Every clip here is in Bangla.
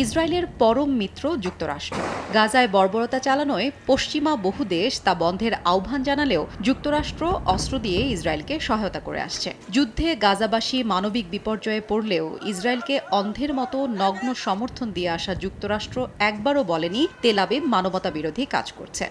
ইসরায়েলের পরম মিত্র যুক্তরাষ্ট্র গাজায় বর্বরতা চালানোয় পশ্চিমা বহু দেশ তা বন্ধের আহ্বান জানালেও যুক্তরাষ্ট্র অস্ত্র দিয়ে ইসরায়েলকে সহায়তা করে আসছে। যুদ্ধে গাজাবাসী মানবিক বিপর্যয়ে পড়লেও ইসরায়েলকে অন্ধের মতো নগ্ন সমর্থন দিয়ে আসা যুক্তরাষ্ট্র একবারও বলেনি তেল আবিব মানবতা বিরোধী কাজ করছে।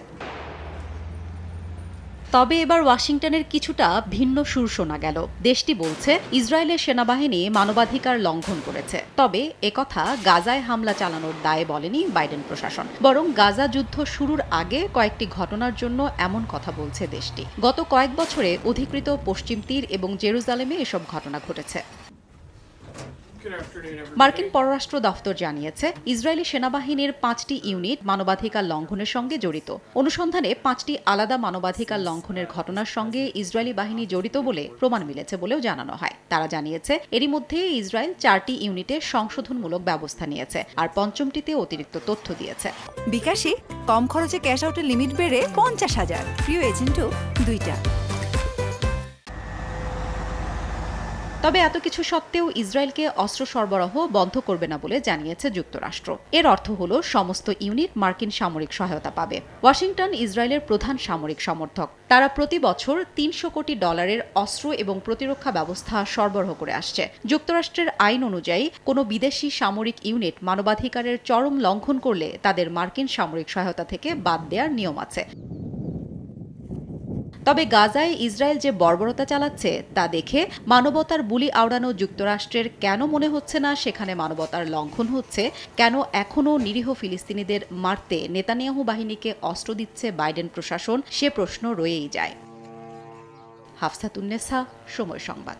তবে এবার ওয়াশিংটনের কিছুটা ভিন্ন সুর শোনা গেল। দেশটি বলছে ইসরায়েলের সেনাবাহিনী মানবাধিকার লঙ্ঘন করেছে। তবে একথা গাজায় হামলা চালানোর দায়ে বলেনি বাইডেন প্রশাসন, বরং গাজা যুদ্ধ শুরুর আগে কয়েকটি ঘটনার জন্য এমন কথা বলছে দেশটি। গত কয়েক বছরে অধিকৃত পশ্চিম তীর এবং জেরুজালেমে এসব ঘটনা ঘটেছে। মার্কিন পররাষ্ট্র দফতর জানিয়েছে ইসরায়েলি সেনাবাহিনীর 5টি ইউনিট মানবাধিকার লঙ্ঘনের সঙ্গে জড়িত। অনুসন্ধানে 5টি আলাদা মানবাধিকার লঙ্ঘনের ঘটনার সঙ্গে ইসরায়েলি বাহিনী জড়িত বলে প্রমাণ মিলেছে বলেও জানানো হয়। তারা জানিয়েছে এরই মধ্যে ইসরায়েল 4টি ইউনিটে সংশোধনমূলক ব্যবস্থা নিয়েছে, আর 5মটিতে অতিরিক্ত তথ্য দিয়েছে। বিকাশে কম খরচে ক্যাশ আউটের লিমিট বেড়ে 50,000, প্রিয় এজেন্টও 2টা। তবে এত কিছু সত্ত্বেও ইসরায়েলকে অস্ত্র সরবরাহ বন্ধ করবে না বলে জানিয়েছে যুক্তরাষ্ট্র। এর অর্থ হল সমস্ত ইউনিট মার্কিন সামরিক সহায়তা পাবে। ওয়াশিংটন ইসরায়েলের প্রধান সামরিক সমর্থক। তারা প্রতি বছর $300 কোটি অস্ত্র এবং প্রতিরক্ষা ব্যবস্থা সরবরাহ করে আসছে। যুক্তরাষ্ট্রের আইন অনুযায়ী কোনো বিদেশি সামরিক ইউনিট মানবাধিকারের চরম লঙ্ঘন করলে তাদের মার্কিন সামরিক সহায়তা থেকে বাদ দেওয়ার নিয়ম আছে। তবে গাজায় ইসরায়েল যে বর্বরতা চালাচ্ছে তা দেখে মানবতার বুলি আওড়ানো যুক্তরাষ্ট্রের কেন মনে হচ্ছে না সেখানে মানবতার লঙ্ঘন হচ্ছে, কেন এখনও নিরীহ ফিলিস্তিনিদের মারতে নেতানিয়াহু বাহিনীকে অস্ত্র দিচ্ছে বাইডেন প্রশাসন, সে প্রশ্ন রয়েই যায়। হাফসাতুন্নেসা, সময় সংবাদ।